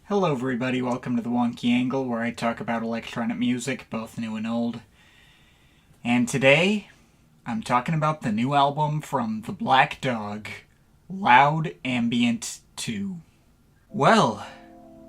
Hello everybody, welcome to the Wonky Angle, where I talk about electronic music, both new and old. And today, I'm talking about the new album from The Black Dog, Loud Ambient 2. Well,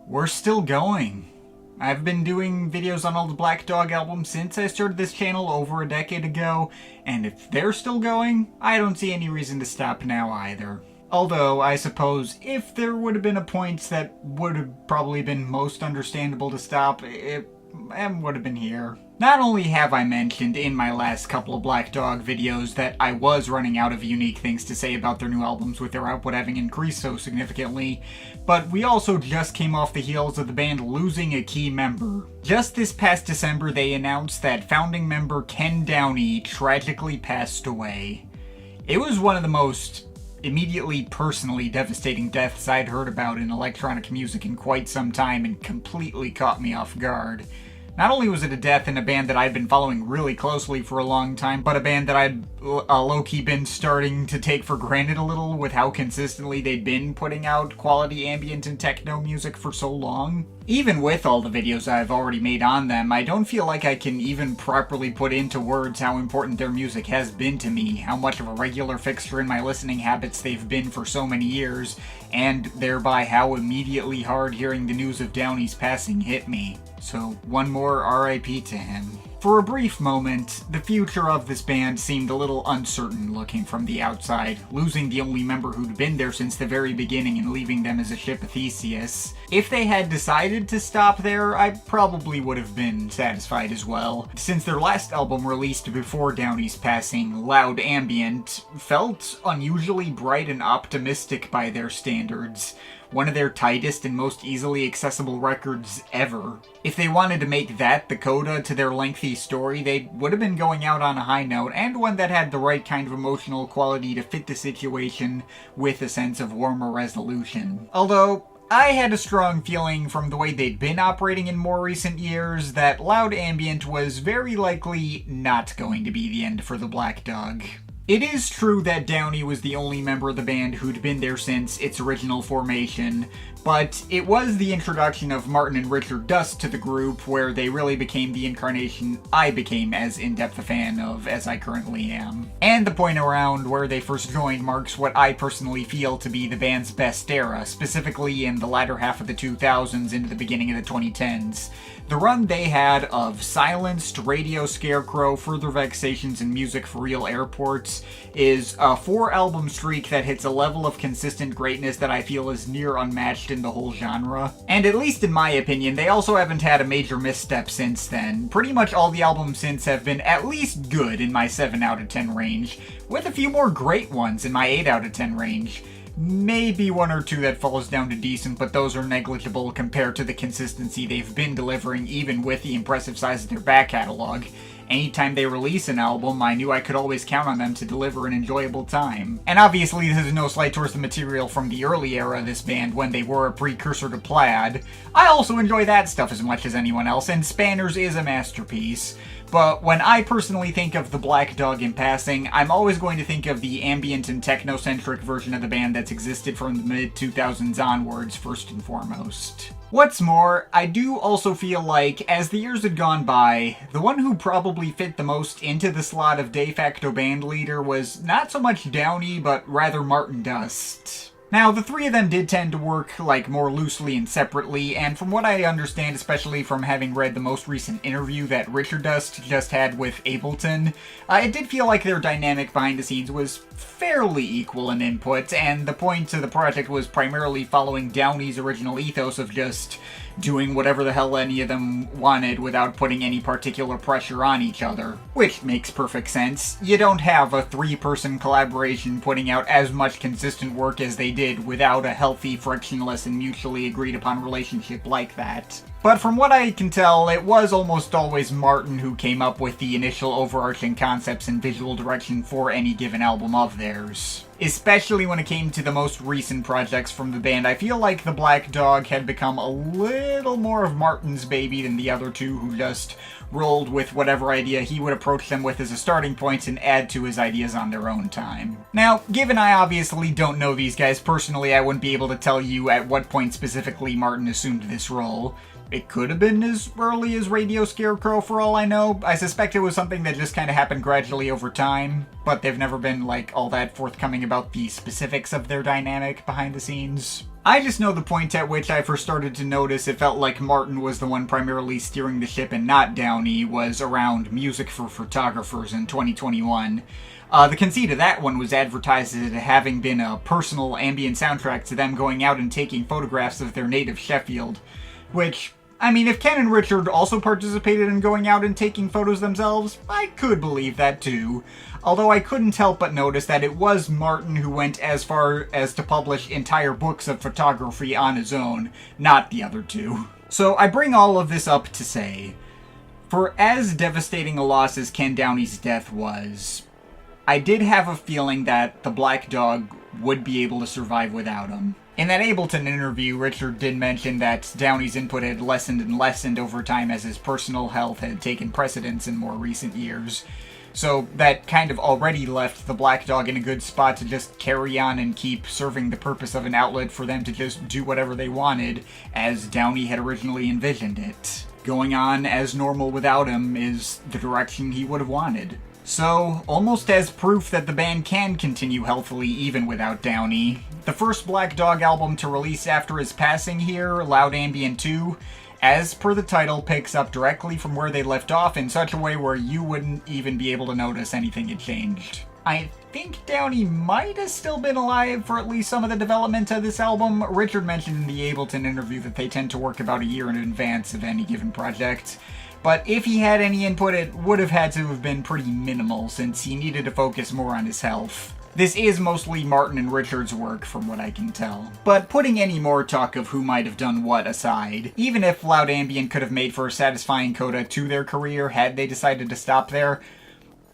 we're still going. I've been doing videos on all the Black Dog albums since I started this channel over a decade ago, and if they're still going, I don't see any reason to stop now either. Although, I suppose, if there would have been a point that would have probably been most understandable to stop, it would have been here. Not only have I mentioned in my last couple of Black Dog videos that I was running out of unique things to say about their new albums with their output having increased so significantly, but we also just came off the heels of the band losing a key member. Just this past December, they announced that founding member Ken Downie tragically passed away. It was one of the most immediately personally devastating deaths I'd heard about in electronic music in quite some time, and completely caught me off guard. Not only was it a death in a band that I'd been following really closely for a long time, but a band that I'd low-key been starting to take for granted a little with how consistently they'd been putting out quality ambient and techno music for so long. Even with all the videos I've already made on them, I don't feel like I can even properly put into words how important their music has been to me, how much of a regular fixture in my listening habits they've been for so many years, and thereby how immediately hard hearing the news of Downie's passing hit me. So, one more RIP to him. For a brief moment, the future of this band seemed a little uncertain looking from the outside, losing the only member who'd been there since the very beginning and leaving them as a ship of Theseus. If they had decided to stop there, I probably would have been satisfied as well, since their last album released before Downie's passing, Loud Ambient, felt unusually bright and optimistic by their standards. One of their tightest and most easily accessible records ever. If they wanted to make that the coda to their lengthy story, they would have been going out on a high note, and one that had the right kind of emotional quality to fit the situation with a sense of warmer resolution. Although, I had a strong feeling from the way they'd been operating in more recent years that Loud Ambient was very likely not going to be the end for the Black Dog. It is true that Downie was the only member of the band who'd been there since its original formation, but it was the introduction of Martin and Richard Dust to the group where they really became the incarnation I became as in-depth a fan of as I currently am. And the point around where they first joined marks what I personally feel to be the band's best era, specifically in the latter half of the 2000s into the beginning of the 2010s. The run they had of Silenced, Radio Scarecrow, Further Vexations, and Music for Real Airports is a 4-album streak that hits a level of consistent greatness that I feel is near unmatched in the whole genre. And at least in my opinion, they also haven't had a major misstep since then. Pretty much all the albums since have been at least good in my 7 out of 10 range, with a few more great ones in my 8 out of 10 range. Maybe one or two that falls down to decent, but those are negligible compared to the consistency they've been delivering even with the impressive size of their back catalog. Anytime they release an album, I knew I could always count on them to deliver an enjoyable time. And obviously this is no slight towards the material from the early era of this band when they were a precursor to Plaid. I also enjoy that stuff as much as anyone else, and Spanners is a masterpiece. But when I personally think of the Black Dog in passing, I'm always going to think of the ambient and techno-centric version of the band that's existed from the mid-2000s onwards, first and foremost. What's more, I do also feel like, as the years had gone by, the one who probably fit the most into the slot of de facto band leader was not so much Downie, but rather Martin Dust. Now, the three of them did tend to work, more loosely and separately, and from what I understand, especially from having read the most recent interview that Richard Dust just had with Ableton, it did feel like their dynamic behind the scenes was fairly equal in input, and the point of the project was primarily following Downie's original ethos of just doing whatever the hell any of them wanted without putting any particular pressure on each other. Which makes perfect sense. You don't have a 3-person collaboration putting out as much consistent work as they did without a healthy, frictionless, and mutually agreed upon relationship like that. But from what I can tell, it was almost always Martin who came up with the initial overarching concepts and visual direction for any given album of theirs. Especially when it came to the most recent projects from the band, I feel like the Black Dog had become a little more of Martin's baby than the other two, who just rolled with whatever idea he would approach them with as a starting point and add to his ideas on their own time. Now, given I obviously don't know these guys personally, I wouldn't be able to tell you at what point specifically Martin assumed this role. It could have been as early as Radio Scarecrow for all I know. I suspect it was something that just kind of happened gradually over time, but they've never been, like, all that forthcoming about the specifics of their dynamic behind the scenes. I just know the point at which I first started to notice it felt like Martin was the one primarily steering the ship and not Downie was around music for photographers in 2021. The conceit of that one was advertised as having been a personal ambient soundtrack to them going out and taking photographs of their native Sheffield, which, I mean, if Ken and Richard also participated in going out and taking photos themselves, I could believe that too. Although I couldn't help but notice that it was Martin who went as far as to publish entire books of photography on his own, not the other two. So I bring all of this up to say, for as devastating a loss as Ken Downie's death was, I did have a feeling that the Black Dog would be able to survive without him. In that Ableton interview, Richard did mention that Downie's input had lessened and lessened over time as his personal health had taken precedence in more recent years. So that kind of already left the Black Dog in a good spot to just carry on and keep serving the purpose of an outlet for them to just do whatever they wanted, as Downie had originally envisioned it. Going on as normal without him is the direction he would have wanted. So, almost as proof that the band can continue healthily even without Downie, the first Black Dog album to release after his passing here, Loud Ambient 2, as per the title, picks up directly from where they left off in such a way where you wouldn't even be able to notice anything had changed. I think Downie might have still been alive for at least some of the development of this album. Richard mentioned in the Ableton interview that they tend to work about a year in advance of any given project. But if he had any input, it would have had to have been pretty minimal, since he needed to focus more on his health. This is mostly Martin and Richard's work, from what I can tell. But putting any more talk of who might have done what aside, even if Loud Ambient could have made for a satisfying coda to their career had they decided to stop there,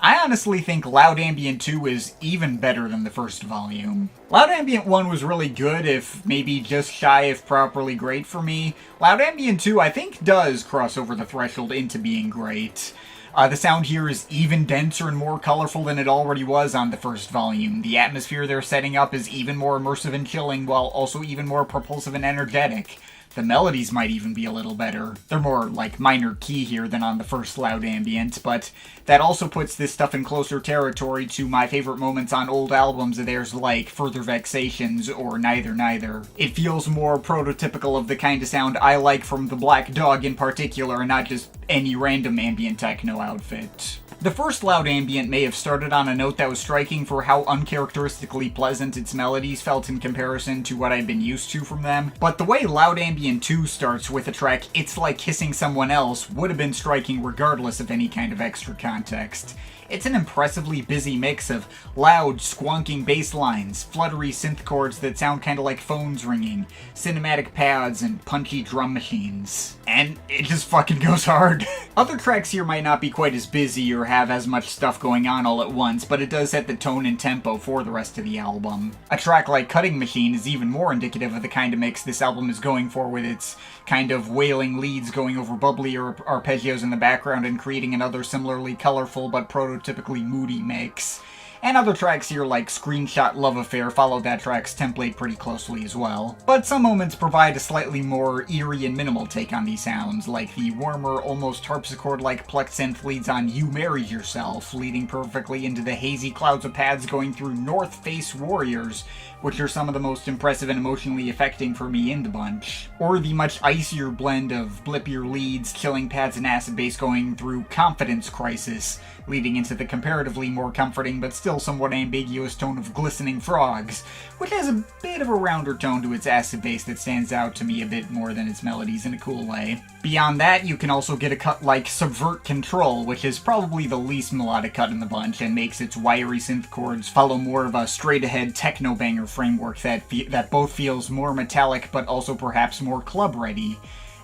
I honestly think Loud Ambient 2 is even better than the first volume. Loud Ambient 1 was really good, if maybe just shy of properly great for me. Loud Ambient 2 I think does cross over the threshold into being great. The sound here is even denser and more colorful than it already was on the first volume. The atmosphere they're setting up is even more immersive and chilling, while also even more propulsive and energetic. The melodies might even be a little better. They're more, like, minor key here than on the first Loud Ambient, but that also puts this stuff in closer territory to my favorite moments on old albums of theirs like Further Vexations or Neither Neither. It feels more prototypical of the kind of sound I like from the Black Dog in particular, and not just any random ambient techno outfit. The first Loud Ambient may have started on a note that was striking for how uncharacteristically pleasant its melodies felt in comparison to what I'd been used to from them, but the way Loud Ambient 2 starts with a track It's Like Kissing Someone Else would have been striking regardless of any kind of extra context. It's an impressively busy mix of loud, squonking bass lines, fluttery synth chords that sound kinda like phones ringing, cinematic pads, and punchy drum machines. And it just fucking goes hard. Other tracks here might not be quite as busy or have as much stuff going on all at once, but it does set the tone and tempo for the rest of the album. A track like Cutting Machine is even more indicative of the kind of mix this album is going for, with its kind of wailing leads going over bubbly arpeggios in the background and creating another similarly colorful but prototypically moody mix. And other tracks here like Screenshot Love Affair follow that track's template pretty closely as well. But some moments provide a slightly more eerie and minimal take on these sounds, like the warmer, almost harpsichord-like plucked synth leads on You Married Yourself, leading perfectly into the hazy clouds of pads going through North Face Warriors, which are some of the most impressive and emotionally affecting for me in the bunch. Or the much icier blend of blippier leads, chilling pads, and acid bass going through Confidence Crisis, leading into the comparatively more comforting but still somewhat ambiguous tone of Glistening Frogs, which has a bit of a rounder tone to its acid bass that stands out to me a bit more than its melodies in a cool way. Beyond that, you can also get a cut like Subvert Control, which is probably the least melodic cut in the bunch and makes its wiry synth chords follow more of a straight-ahead techno-banger framework that both feels more metallic but also perhaps more club-ready.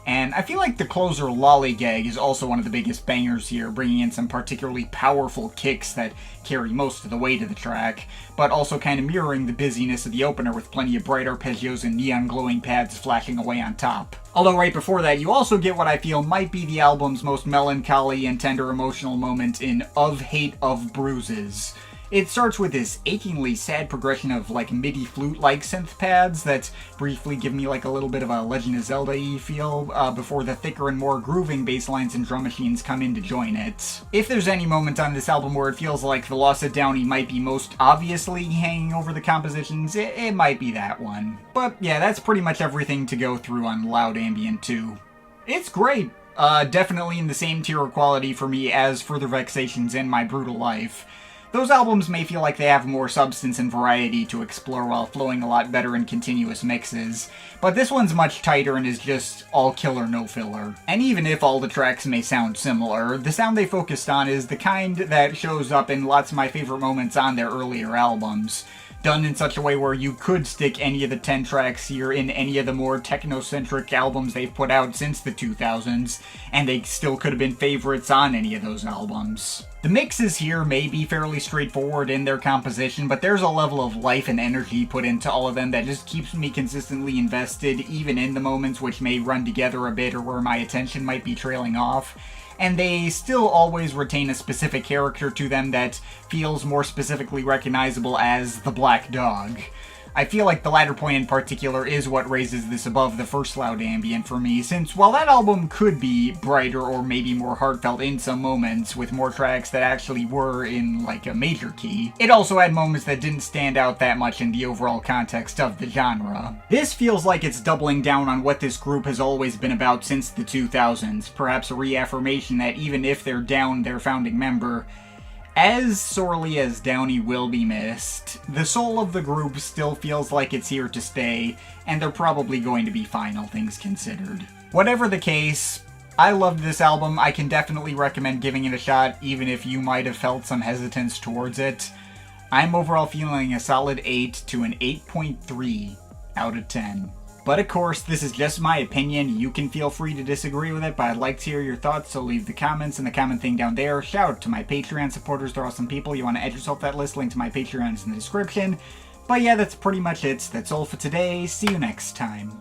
And I feel like the closer Lollygag is also one of the biggest bangers here, bringing in some particularly powerful kicks that carry most of the weight of the track, but also kind of mirroring the busyness of the opener with plenty of bright arpeggios and neon glowing pads flashing away on top. Although right before that, you also get what I feel might be the album's most melancholy and tender emotional moment in Of Hate of Bruises. It starts with this achingly sad progression of like MIDI flute-like synth pads that briefly give me like a little bit of a Legend of Zelda-y feel before the thicker and more grooving bass lines and drum machines come in to join it. If there's any moment on this album where it feels like the loss of Downie might be most obviously hanging over the compositions, it might be that one. But yeah, that's pretty much everything to go through on Loud Ambient 2. It's great. Definitely in the same tier of quality for me as Further Vexations and My Brutal Life. Those albums may feel like they have more substance and variety to explore while flowing a lot better in continuous mixes, but this one's much tighter and is just all killer no filler. And even if all the tracks may sound similar, the sound they focused on is the kind that shows up in lots of my favorite moments on their earlier albums. Done in such a way where you could stick any of the 10 tracks here in any of the more techno-centric albums they've put out since the 2000s, and they still could have been favorites on any of those albums. The mixes here may be fairly straightforward in their composition, but there's a level of life and energy put into all of them that just keeps me consistently invested, even in the moments which may run together a bit or where my attention might be trailing off. And they still always retain a specific character to them that feels more specifically recognizable as the Black Dog. I feel like the latter point in particular is what raises this above the first Loud Ambient for me, since while that album could be brighter or maybe more heartfelt in some moments, with more tracks that actually were in like a major key, it also had moments that didn't stand out that much in the overall context of the genre. This feels like it's doubling down on what this group has always been about since the 2000s, perhaps a reaffirmation that even if they're down their founding member, as sorely as Downie will be missed, the soul of the group still feels like it's here to stay, and they're probably going to be fine, all things considered. Whatever the case, I loved this album. I can definitely recommend giving it a shot, even if you might have felt some hesitance towards it. I'm overall feeling a solid 8 to an 8.3 out of 10. But of course, this is just my opinion. You can feel free to disagree with it, but I'd like to hear your thoughts, so leave the comments in the comment thing down there. Shout out to my Patreon supporters. They're awesome people. You want to add yourself that list, link to my Patreon is in the description. But yeah, that's pretty much it. That's all for today. See you next time.